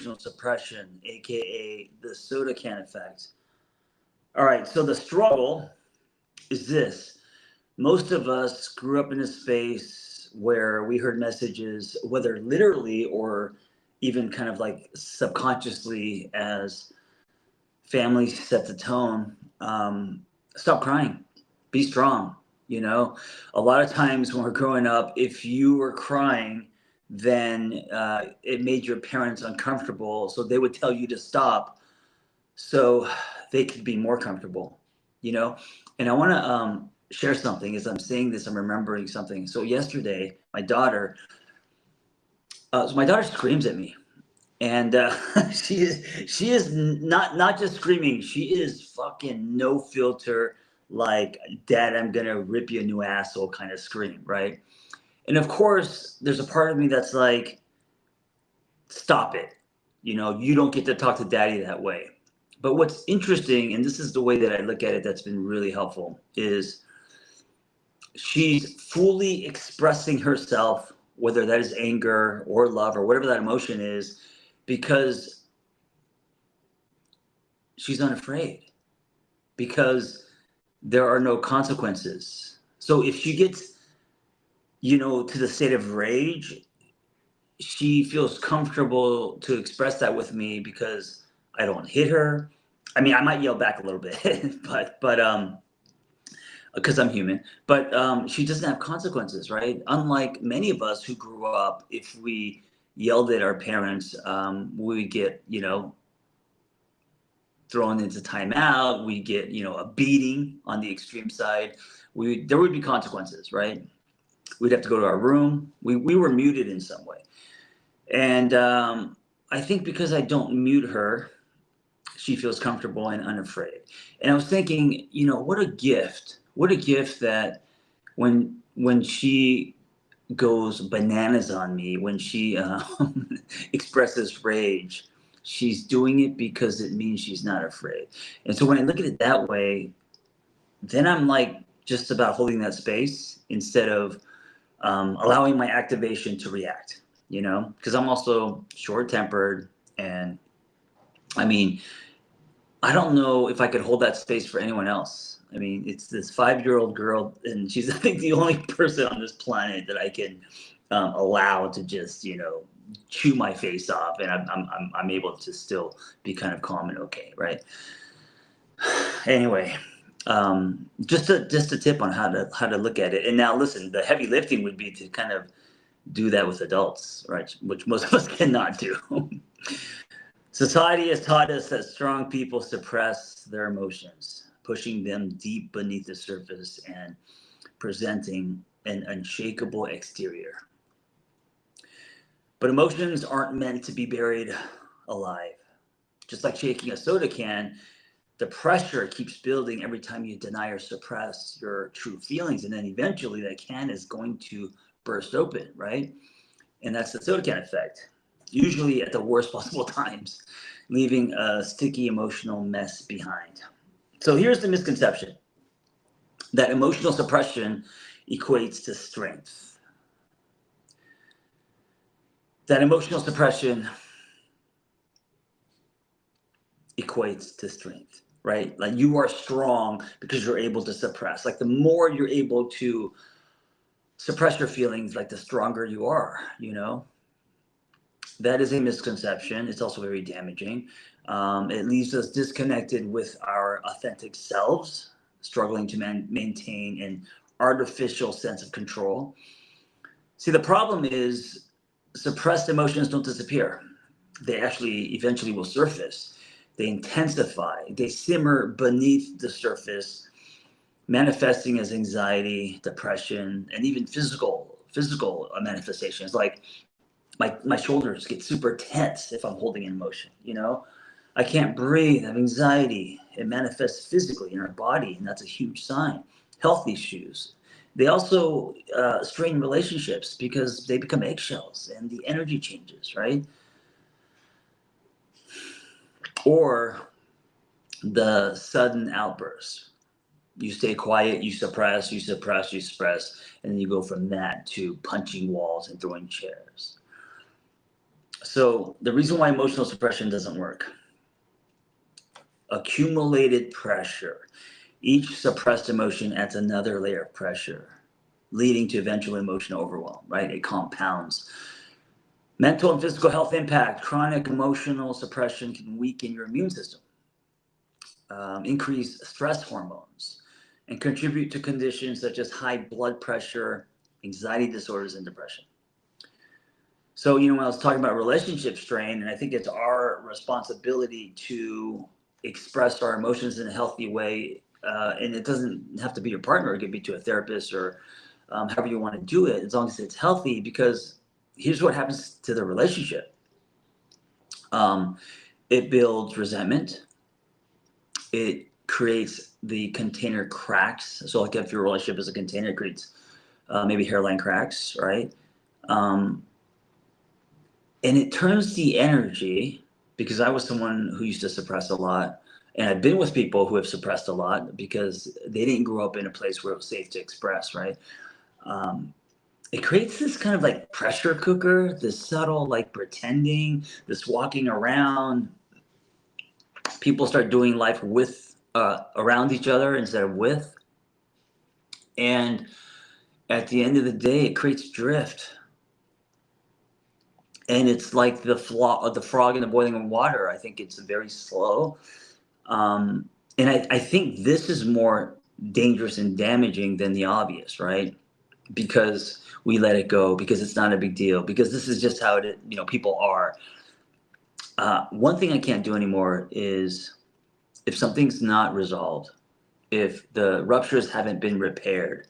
emotional suppression, aka the soda can effect. All right, so the struggle is this. Most of us grew up in a space where we heard messages, whether literally or even kind of like subconsciously, as family set the tone. Stop crying, be strong. You know, a lot of times when we're growing up, if you were crying, then it made your parents uncomfortable, so they would tell you to stop so they could be more comfortable. You know, and I want to share something. As I'm saying this, I'm remembering something. So yesterday, my daughter screams at me, and she is not just screaming. She is fucking no filter, like, "Dad, I'm gonna rip you a new asshole" kind of scream, right? And of course, there's a part of me that's like, "Stop it! You know, you don't get to talk to Daddy that way." But what's interesting, and this is the way that I look at it, that's been really helpful, is she's fully expressing herself, whether that is anger or love or whatever that emotion is, because she's unafraid, because there are no consequences. So if she gets, to the state of rage, she feels comfortable to express that with me because I don't hit her. I mean, I might yell back a little bit, but because I'm human. But she doesn't have consequences, right? Unlike many of us who grew up, if we yelled at our parents, we would get, thrown into timeout. We get, a beating on the extreme side. There would be consequences, right? We'd have to go to our room. We were muted in some way. And I think because I don't mute her, she feels comfortable and unafraid. And I was thinking, what a gift. What a gift that when she goes bananas on me, when she expresses rage, she's doing it because it means she's not afraid. And so when I look at it that way, then I'm like just about holding that space instead of allowing my activation to react, because I'm also short tempered. And I mean, I don't know if I could hold that space for anyone else. I mean, it's this 5-year-old girl, and she's, I think, the only person on this planet that I can allow to just, chew my face off, and I'm able to still be kind of calm and okay, right? Anyway, just a tip on how to look at it. And now, listen, the heavy lifting would be to kind of do that with adults, right? Which most of us cannot do. Society has taught us that strong people suppress their emotions, pushing them deep beneath the surface and presenting an unshakable exterior. But emotions aren't meant to be buried alive. Just like shaking a soda can, the pressure keeps building every time you deny or suppress your true feelings. And then eventually that can is going to burst open, right? And that's the soda can effect, usually at the worst possible times, leaving a sticky emotional mess behind. So here's the misconception that emotional suppression equates to strength. That emotional suppression equates to strength, right? Like, you are strong because you're able to suppress. Like, the more you're able to suppress your feelings, like, the stronger you are, That is a misconception. It's also very damaging. It leaves us disconnected with our authentic selves, struggling to maintain an artificial sense of control. See, the problem is suppressed emotions don't disappear. They actually eventually will surface. They intensify. They simmer beneath the surface, manifesting as anxiety, depression, and even physical manifestations. Like, my shoulders get super tense if I'm holding an emotion, I can't breathe, I have anxiety. It manifests physically in our body, and that's a huge sign. Health issues. They also strain relationships because they become eggshells and the energy changes, right? Or the sudden outburst. You stay quiet, you suppress, and then you go from that to punching walls and throwing chairs. So the reason why emotional suppression doesn't work: accumulated pressure. Each suppressed emotion adds another layer of pressure, leading to eventual emotional overwhelm, right? It compounds. Mental and physical health impact: chronic emotional suppression can weaken your immune system, increase stress hormones, and contribute to conditions such as high blood pressure, anxiety disorders, and depression. So, when I was talking about relationship strain, and I think it's our responsibility to express our emotions in a healthy way. And it doesn't have to be your partner, it could be to a therapist or however you want to do it, as long as it's healthy, because here's what happens to the relationship. It builds resentment. It creates the container cracks. So, like if your relationship is a container, it creates maybe hairline cracks, right? Um, and it turns the energy, because I was someone who used to suppress a lot, and I've been with people who have suppressed a lot because they didn't grow up in a place where it was safe to express, right? Um, it creates this kind of like pressure cooker, this subtle like pretending, this walking around. People start doing life with around each other instead of with, and at the end of the day, it creates drift. And it's like the frog in the boiling water. I think it's very slow. And I think this is more dangerous and damaging than the obvious, right? Because we let it go, because it's not a big deal, because this is just how people are. One thing I can't do anymore is, if something's not resolved, if the ruptures haven't been repaired,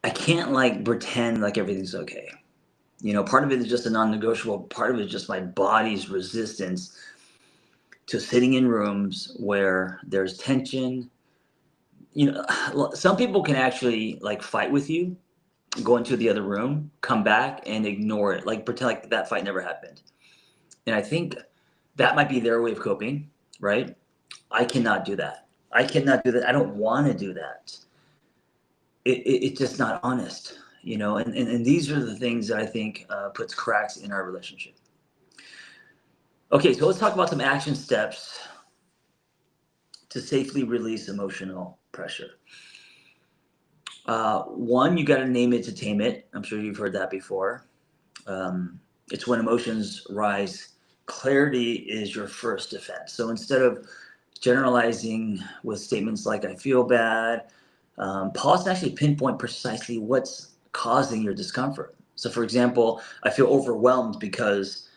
I can't like pretend like everything's okay. Part of it is just a non-negotiable. Part of it is just my body's resistance to sitting in rooms where there's tension. Some people can actually like fight with you, go into the other room, come back and ignore it, like pretend like that fight never happened. And I think that might be their way of coping, right? I cannot do that. I cannot do that. I don't want to do that. It's just not honest, and these are the things that I think puts cracks in our relationship. Okay, so let's talk about some action steps to safely release emotional pressure. One, you got to name it to tame it. I'm sure you've heard that before. It's when emotions rise. Clarity is your first defense. So instead of generalizing with statements like "I feel bad," pause and actually pinpoint precisely what's causing your discomfort. So, for example, I feel overwhelmed because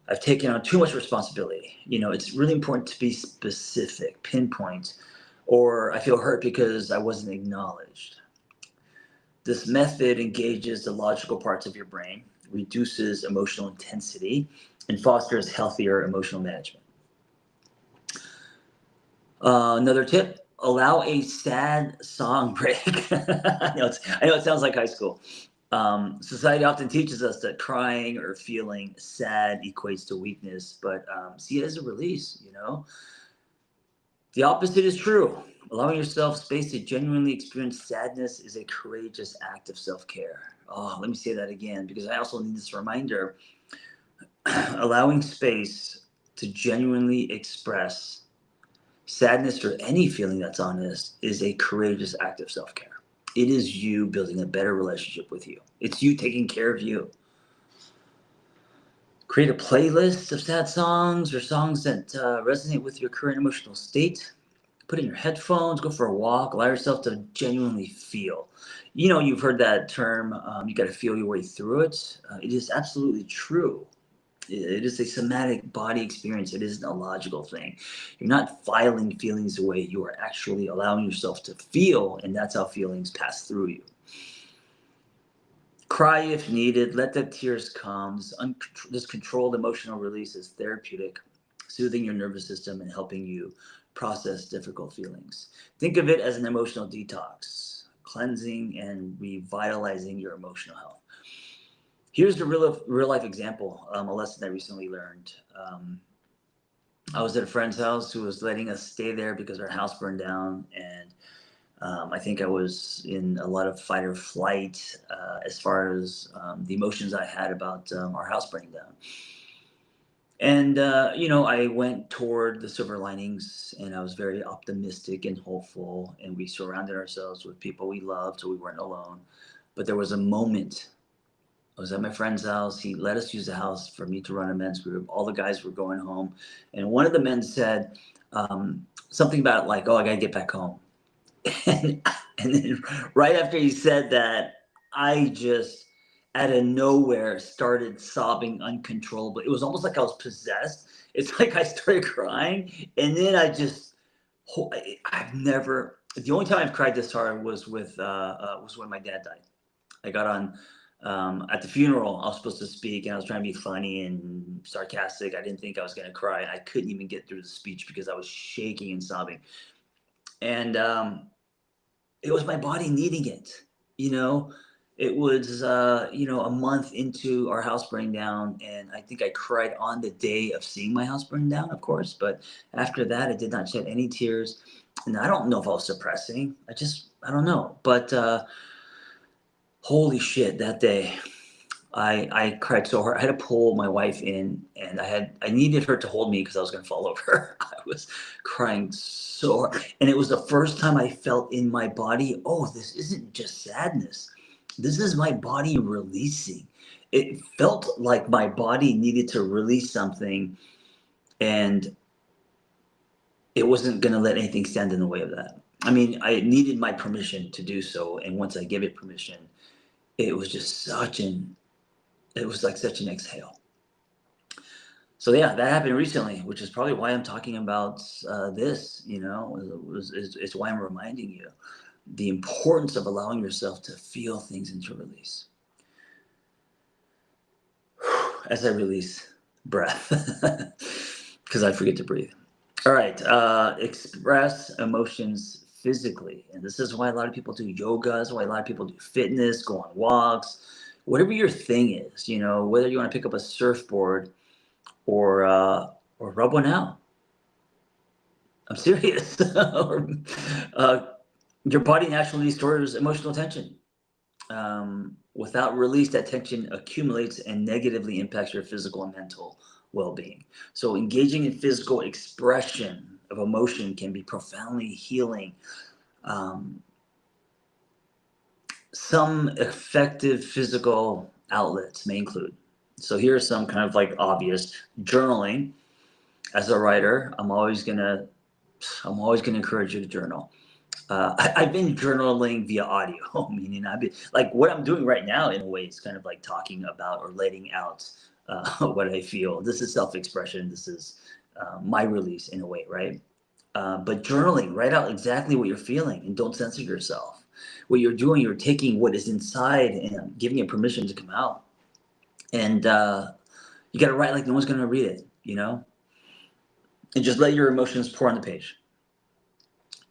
I've taken on too much responsibility. It's really important to be specific, pinpoint. Or I feel hurt because I wasn't acknowledged. This method engages the logical parts of your brain, reduces emotional intensity, and fosters healthier emotional management. Another tip: allow a sad song break. I know it sounds like high school. Society often teaches us that crying or feeling sad equates to weakness, but see it as a release. The opposite is true. Allowing yourself space to genuinely experience sadness is a courageous act of self-care. Oh, let me say that again, because I also need this reminder. Allowing space to genuinely express sadness or any feeling that's honest is a courageous act of self-care. It is you building a better relationship with you. It's you taking care of you. Create a playlist of sad songs or songs that resonate with your current emotional state. Put in your headphones, go for a walk, allow yourself to genuinely feel. You've heard that term, you got to feel your way through it. It is absolutely true. It is a somatic body experience. It isn't a logical thing. You're not filing feelings away. You are actually allowing yourself to feel, and that's how feelings pass through you. Cry if needed. Let the tears come. This controlled emotional release is therapeutic, soothing your nervous system and helping you process difficult feelings. Think of it as an emotional detox, cleansing and revitalizing your emotional health. Here's the real life example, a lesson I recently learned. I was at a friend's house who was letting us stay there because our house burned down, and I think I was in a lot of fight or flight as far as the emotions I had about our house burning down. And, I went toward the silver linings and I was very optimistic and hopeful. And we surrounded ourselves with people we loved so we weren't alone. But there was a moment. I was at my friend's house. He let us use the house for me to run a men's group. All the guys were going home. And one of the men said something about, like, oh, I got to get back home. And, and then right after he said that, I just out of nowhere started sobbing uncontrollably. It was almost like I was possessed. It's like I started crying, and then I've never. The only time I've cried this hard was when my dad died. I got on at the funeral. I was supposed to speak, and I was trying to be funny and sarcastic. I didn't think I was going to cry, and I couldn't even get through the speech because I was shaking and sobbing. And it was my body needing it. You know, it was a month into our house burning down, and I think I cried on the day of seeing my house burn down, of course. But after that, I did not shed any tears, and I don't know if I was suppressing. I don't know. But holy shit, that day. I cried so hard. I had to pull my wife in, and I needed her to hold me because I was going to fall over. I was crying so hard, and it was the first time I felt in my body, oh, this isn't just sadness. This is my body releasing. It felt like my body needed to release something, and it wasn't going to let anything stand in the way of that. I mean, I needed my permission to do so, and once I gave it permission, it was just it was like such an exhale. So yeah, that happened recently, which is probably why I'm talking about this. It's why I'm reminding you the importance of allowing yourself to feel things and to release. As I release breath, because I forget to breathe. All right, express emotions physically, and this is why a lot of people do yoga. This is why a lot of people do fitness, go on walks, whatever your thing is. Whether you want to pick up a surfboard or rub one out. I'm serious. uh, your body naturally stores emotional tension. Without release, that tension accumulates and negatively impacts your physical and mental well-being. So, engaging in physical expression of emotion can be profoundly healing. Um, some effective physical outlets may include. So, here are some kind of like obvious journaling. As a writer, I'm always gonna encourage you to journal. I've been journaling via audio, meaning I've been like what I'm doing right now. In a way, is kind of like talking about or letting out what I feel. This is self-expression. This is my release in a way, right? But journaling, write out exactly what you're feeling, and don't censor yourself. What you're doing, you're taking what is inside and giving it permission to come out. And you got to write like no one's going to read it, and just let your emotions pour on the page.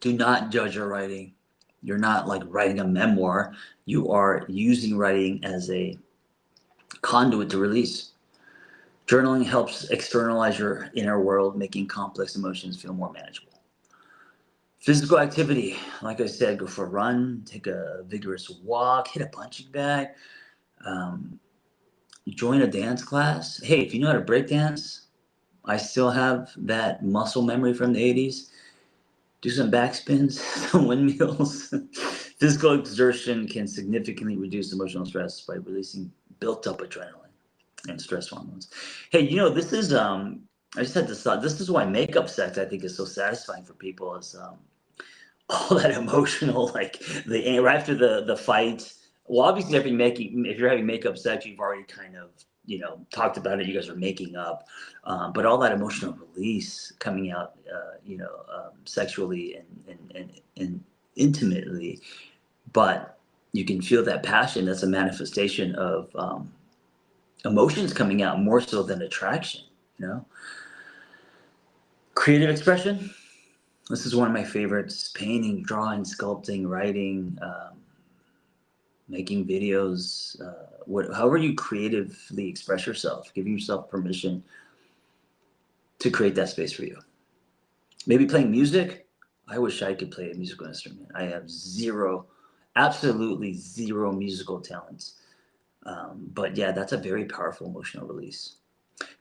Do not judge your writing. You're not like writing a memoir. You are using writing as a conduit to release. Journaling helps externalize your inner world, making complex emotions feel more manageable. Physical activity, like I said, go for a run, take a vigorous walk, hit a punching bag, um, join a dance class. Hey, if you know how to break dance, I still have that muscle memory from the 80s. Do some backspins, some windmills. Physical exertion can significantly reduce emotional stress by releasing built up adrenaline and stress hormones. Hey, this is I just had this thought. This is why makeup sex I think is so satisfying for people is all that emotional like the right after the fight. Well, obviously if you're having makeup sex, you've already kind of talked about it. You guys are making up, but all that emotional release coming out, sexually and intimately, but you can feel that passion. That's a manifestation of emotions coming out more so than attraction. You know, creative expression. This is one of my favorites: painting, drawing, sculpting, writing. Making videos, however you creatively express yourself, giving yourself permission to create that space for you. Maybe playing music. I wish I could play a musical instrument. I have zero, absolutely zero musical talents. But yeah, that's a very powerful emotional release.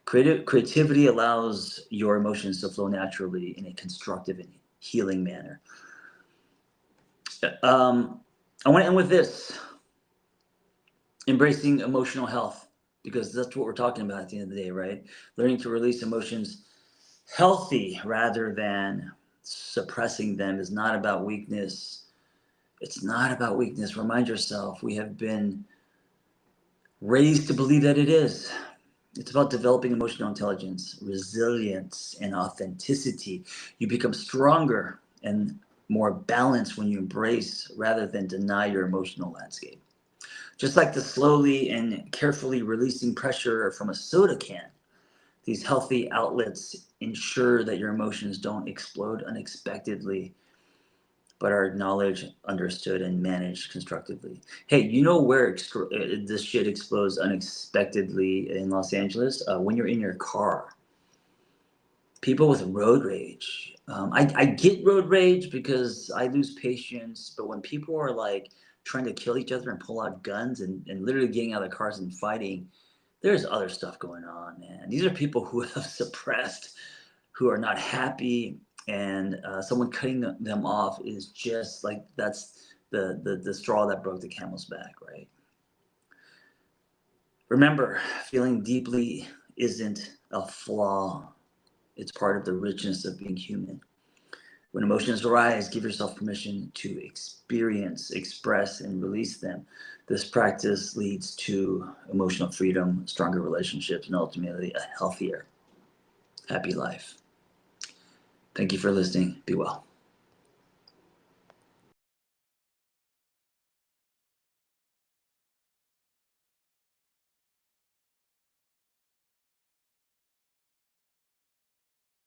Creativity allows your emotions to flow naturally in a constructive and healing manner. Um, I want to end with this: embracing emotional health, because that's what we're talking about at the end of the day, right? Learning to release emotions healthy rather than suppressing them is not about weakness. It's not about weakness. Remind yourself, we have been raised to believe that it is. It's about developing emotional intelligence, resilience, and authenticity. You become stronger and more balanced when you embrace rather than deny your emotional landscape. Just like the slowly and carefully releasing pressure from a soda can, these healthy outlets ensure that your emotions don't explode unexpectedly, but are acknowledged, understood, and managed constructively. Hey, you know where this shit explodes unexpectedly in Los Angeles? When you're in your car. People with road rage. I get road rage because I lose patience, but when people are like trying to kill each other and pull out guns and literally getting out of their cars and fighting, there's other stuff going on, man. These are people who have suppressed, who are not happy, and someone cutting them off is just like that's the straw that broke the camel's back, right? Remember, feeling deeply isn't a flaw. It's part of the richness of being human. When emotions arise, give yourself permission to experience, express, and release them. This practice leads to emotional freedom, stronger relationships, and ultimately a healthier, happy life. Thank you for listening. Be well.